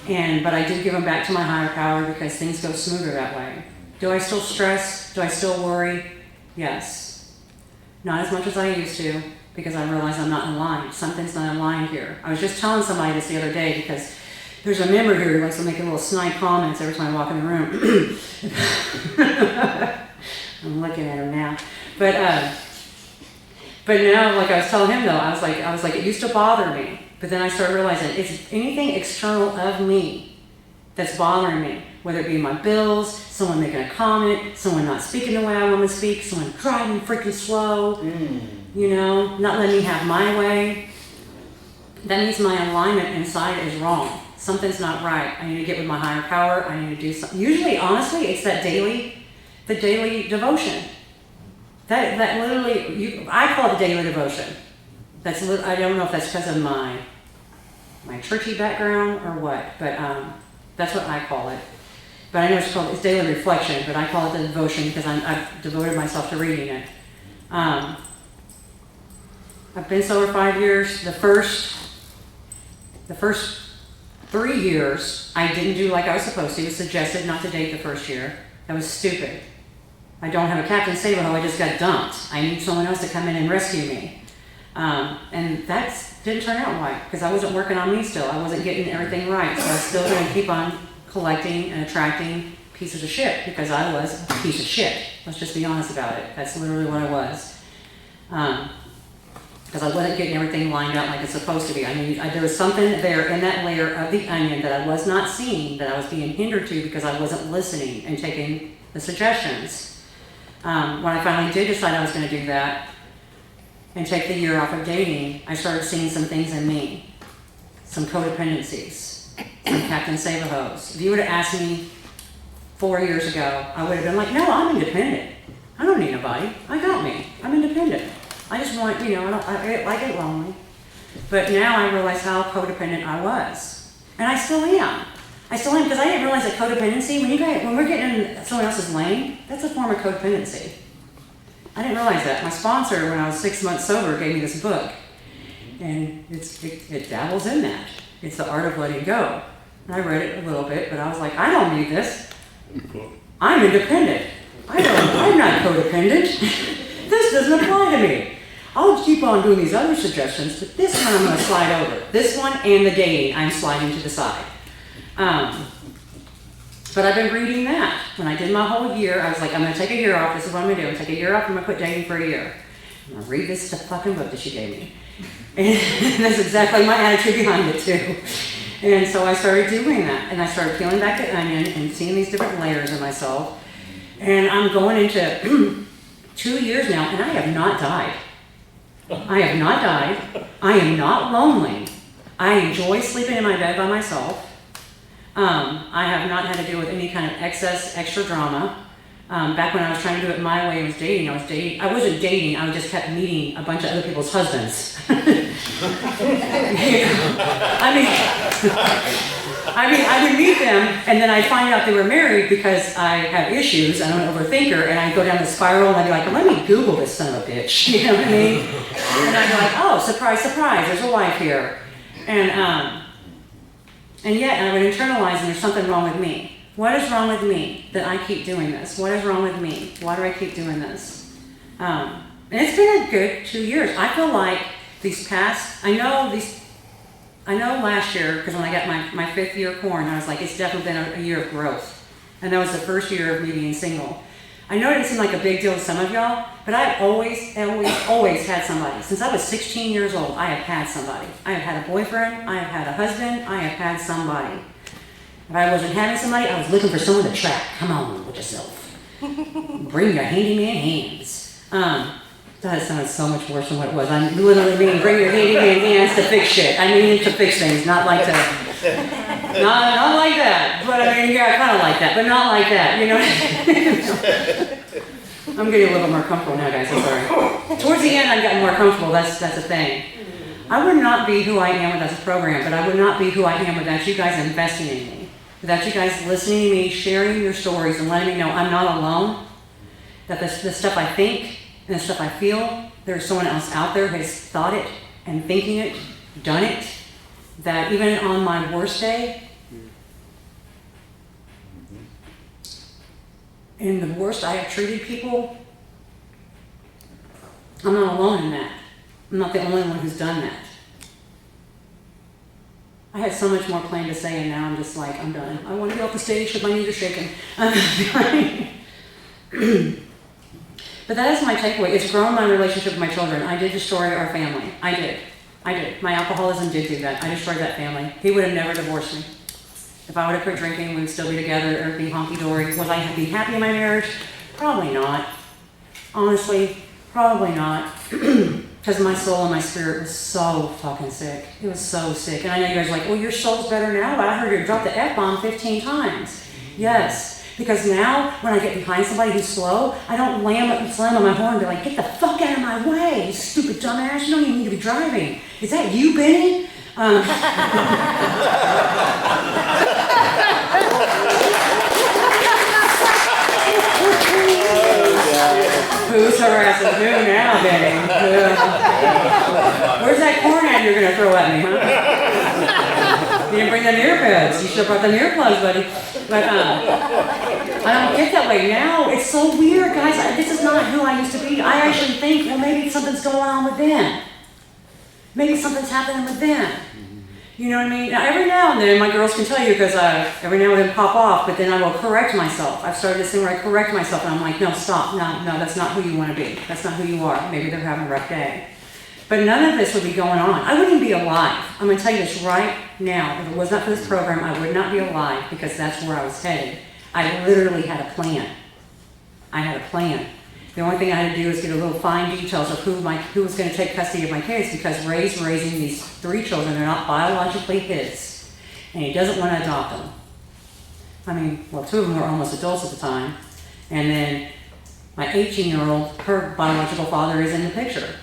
But I do give them back to my higher power because things go smoother that way. Do I still stress? Do I still worry? Yes. Not as much as I used to because I realize I'm not in line. Something's not in line here. I was just telling somebody this the other day because there's a member here who likes to make little snide comments every time I walk in the room. I'm looking at him now. But now, like I was telling him though, I was like, it used to bother me. But then I started realizing it's anything external of me that's bothering me. Whether it be my bills, someone making a comment, someone not speaking the way I want to speak, someone driving freaking slow, not letting me have my way. That means my alignment inside is wrong. Something's not right. I need to get with my higher power. I need to do something. Usually, honestly, it's the daily devotion. That literally, I call it the daily devotion. I don't know if that's because of my churchy background or what, but that's what I call it. But I know it's daily reflection, but I call it the devotion because I've devoted myself to reading it. I've been sober 5 years. The first 3 years, I didn't do like I was supposed to. It was suggested not to date the first year. That was stupid. I don't have a Captain Sable, I just got dumped. I need someone else to come in and rescue me. And that didn't turn out right because I wasn't working on me still. I wasn't getting everything right. So I was still going to keep on collecting and attracting pieces of shit because I was a piece of shit. Let's just be honest about it. That's literally what I was. Because I wasn't getting everything lined up like it's supposed to be. I mean, there was something there in that layer of the onion that I was not seeing, that I was being hindered to because I wasn't listening and taking the suggestions. When I finally did decide I was going to do that and take the year off of dating, I started seeing some things in me, some codependencies, some Captain Save-A-Hose. If you would have asked me 4 years ago, I would have been like, no, I'm independent. I don't need nobody. I got me. I'm independent. I just want, I get lonely. But now I realize how codependent I was. And I still am. I still am, because I didn't realize that codependency, when we're getting in someone else's lane, that's a form of codependency. I didn't realize that. My sponsor, when I was 6 months sober, gave me this book. And it dabbles in that. It's The Art of Letting Go. And I read it a little bit, but I was like, I don't need this. I'm independent. I'm not codependent. This doesn't apply to me. I'll keep on doing these other suggestions, but this one I'm going to slide over. This one and the dating, I'm sliding to the side. But I've been reading that. When I did my whole year, I was like, I'm going to take a year off. This is what I'm going to do. I'm going to take a year off. I'm going to quit dating for a year. I'm going to read this fucking book that she gave me. And that's exactly my attitude behind it, too. And so I started doing that. And I started peeling back the onion and seeing these different layers of myself. And I'm going into 2 years now, and I have not died. I have not died. I am not lonely. I enjoy sleeping in my bed by myself. I have not had to deal with any kind of extra drama. Back when I was trying to do it my way, I wasn't dating, I just kept meeting a bunch of other people's husbands. I would meet them, and then I'd find out they were married because I have issues, I'm an overthinker, and I'd go down the spiral, and I'd be like, let me Google this son of a bitch, you know what I mean? And I'd be like, oh, surprise, surprise, there's a wife here. And yet, I would internalize, and there's something wrong with me. What is wrong with me that I keep doing this? What is wrong with me? Why do I keep doing this? And it's been a good 2 years. I feel like I know last year, because when I got my 5th year of corn, I was like, it's definitely been a year of growth. And that was the first year of me being single. I know it didn't seem like a big deal to some of y'all, but I've always had somebody. Since I was 16 years old, I have had somebody. I have had a boyfriend, I have had a husband, I have had somebody. If I wasn't having somebody, I was looking for someone to trap. Come on with yourself. Bring your handyman hands. That sounded so much worse than what it was. I literally mean bring your handyman hands to fix shit. I mean to fix things, not like to, not like that. But I mean, yeah, kind of like that, but not like that, you know? I'm getting a little more comfortable now, guys, I'm sorry. Towards the end, I've gotten more comfortable, that's the thing. I would not be who I am without this program, but I would not be who I am without you guys investing in me. Without you guys listening to me, sharing your stories, and letting me know I'm not alone. That the stuff I think and the stuff I feel, there's someone else out there who has thought it and thinking it, done it. That even on my worst day, in the worst I have treated people, I'm not alone in that. I'm not the only one who's done that. I had so much more planned to say, and now I'm just like, I'm done. I want to get off the stage because my knees are shaking. But that is my takeaway. It's grown my relationship with my children. I did destroy our family. I did. My alcoholism did do that. I destroyed that family. He would have never divorced me. If I would have quit drinking, we would still be together. Everything honky-dory. Was I be happy in my marriage? Probably not. Honestly, probably not. Because my soul and my spirit was so fucking sick. It was so sick. And I know you guys are like, well, your soul's better now, but I heard you drop the F-bomb 15 times. Yes. Because now, when I get behind somebody who's slow, I don't slam on my horn and be like, get the fuck out of my way, you stupid dumbass. You don't even need to be driving. Is that you, Benny? Who's harassing who now, Benny? Where's that corn at you're going to throw at me, huh? You didn't bring them earbuds. You should have brought them earplugs, buddy. But I don't get that way now. It's so weird, guys. This is not who I used to be. I actually think, well, maybe something's going on with them. Maybe something's happening with them. You know what I mean? Now, every now and then, my girls can tell you, because every now and then pop off, but then I will correct myself. I've started this thing where I correct myself, and I'm like, no, stop. No, that's not who you want to be. That's not who you are. Maybe they're having a rough day. But none of this would be going on. I wouldn't be alive. I'm going to tell you this right now. If it was not for this program, I would not be alive, because that's where I was headed. I literally had a plan. I had a plan. The only thing I had to do is get a little fine details of who was going to take custody of my kids, because Ray's raising these 3 children. They're not biologically his. And he doesn't want to adopt them. I mean, well, 2 of them were almost adults at the time. And then my 18-year-old, her biological father is in the picture.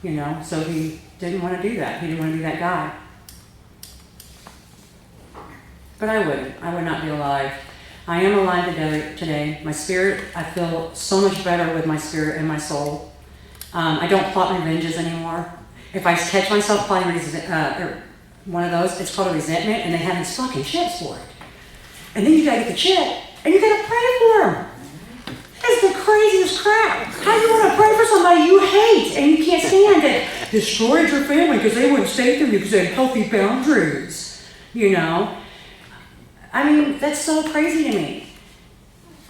You know, so he didn't want to do that. He didn't want to be that guy. But I wouldn't. I would not be alive. I am alive today. My spirit, I feel so much better with my spirit and my soul. I don't plot revenges anymore. If I catch myself plotting one of those, it's called a resentment, and they have these fucking chips for it. And then you gotta get the chip, and you gotta pray for them. That's the craziest crap. How do you want to pray for somebody you hate and you can't stand it? Destroyed your family because they wouldn't stay through you because they had healthy boundaries. You know? I mean, that's so crazy to me.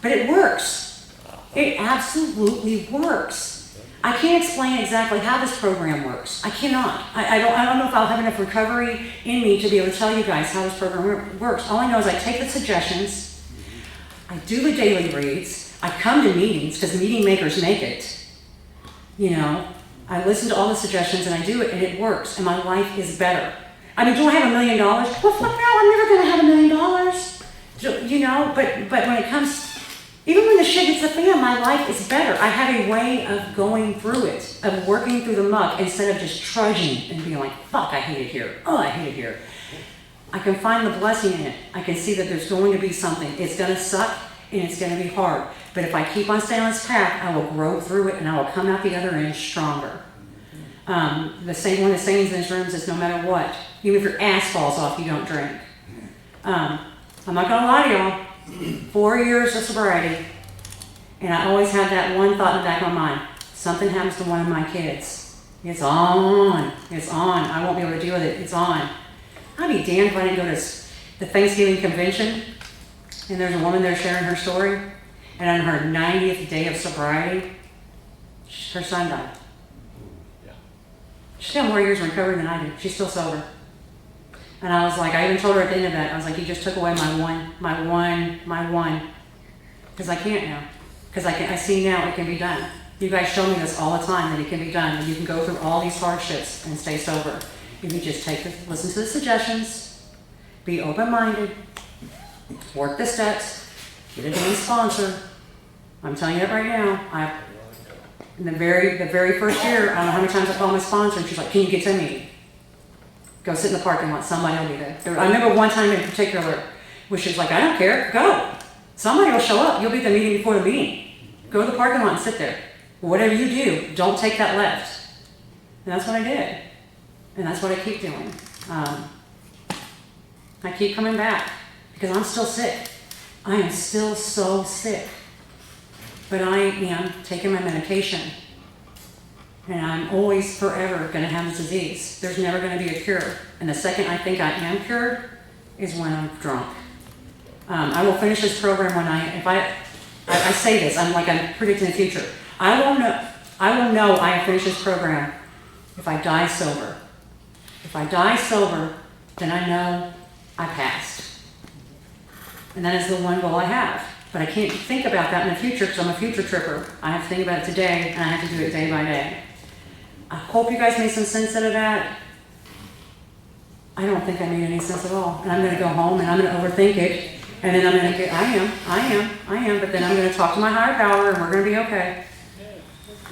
But it works. It absolutely works. I can't explain exactly how this program works. I cannot. I don't know if I'll have enough recovery in me to be able to tell you guys how this program works. All I know is I take the suggestions, I do the daily reads, I come to meetings because meeting makers make it. You know, I listen to all the suggestions and I do it and it works and my life is better. I mean, do I have $1 million? Well, fuck no, I'm never going to have $1 million. You know, but when it comes, even when the shit hits the fan, my life is better. I have a way of going through it, of working through the muck instead of just trudging and being like, fuck, I hate it here. Oh, I hate it here. I can find the blessing in it. I can see that there's going to be something. It's going to suck and it's going to be hard. But if I keep on staying on this path, I will grow through it and I will come out the other end stronger. One of the sayings in this room is no matter what, even if your ass falls off, you don't drink. I'm not going to lie to y'all. 4 years of sobriety, and I always have that one thought in the back of my mind. Something happens to one of my kids. It's on. It's on. I won't be able to deal with it. It's on. I'd be damned if I didn't go to the Thanksgiving convention, and there's a woman there sharing her story, and on her 90th day of sobriety, her son died. She's got more years in recovery than I do. She's still sober. And I was like, I even told her at the end of that, I was like, you just took away my one. Because I can't now. Because I see now it can be done. You guys show me this all the time, that it can be done. And you can go through all these hardships and stay sober. If you just listen to the suggestions, be open-minded, work the steps, get a damn sponsor. I'm telling you it right now. In the very first year, I don't know how many times I called my sponsor, and she's like, can you get to me? Go sit in the parking lot, somebody will be there. I remember one time in particular, where she was like, I don't care, go. Somebody will show up, you'll be at the meeting before the meeting. Go to the parking lot and sit there. Whatever you do, don't take that left. And that's what I did. And that's what I keep doing. I keep coming back, because I'm still sick. I am still so sick. But I am taking my medication. And I'm always forever going to have this disease. There's never going to be a cure. And the second I think I am cured is when I'm drunk. I will finish this program when I say this, I'm predicting the future. I will know I have finished this program if I die sober. If I die sober, then I know I passed. And that is the one goal I have. But I can't think about that in the future because I'm a future tripper. I have to think about it today, and I have to do it day by day. I hope you guys made some sense out of that. I don't think I made any sense at all. And I'm going to go home and I'm going to overthink it. And then I'm going to I am. But then I'm going to talk to my higher power and we're going to be okay.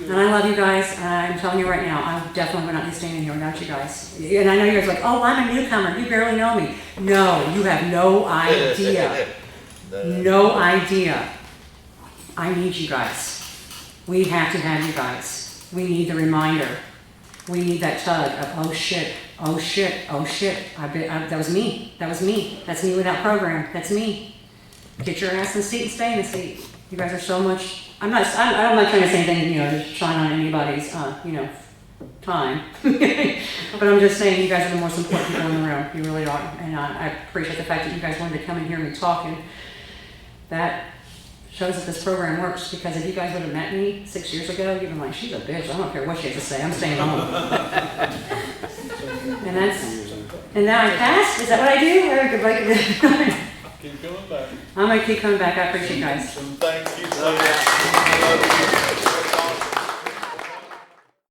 And I love you guys. And I'm telling you right now, I definitely would not be standing here without you guys. And I know you guys are like, oh, I'm a newcomer. You barely know me. No, you have no idea. No idea. I need you guys. We have to have you guys. We need the reminder. We need that tug of, oh shit, oh shit, oh shit. That was me. That was me. That's me without program. That's me. Get your ass in the seat and stay in the seat. You guys are so much. I'm not trying to say anything, to shine on anybody's, time. But I'm just saying you guys are the most important people in the room. You really are. And I appreciate the fact that you guys wanted to come and hear me talk. And that shows that this program works, because if you guys would have met me 6 years ago, you'd been like, she's a bitch. I don't care what she has to say. I'm staying home. And now I passed. Is that what I do? Keep coming back. I'm going to keep coming back. I appreciate you guys. Thank you so much. I love you.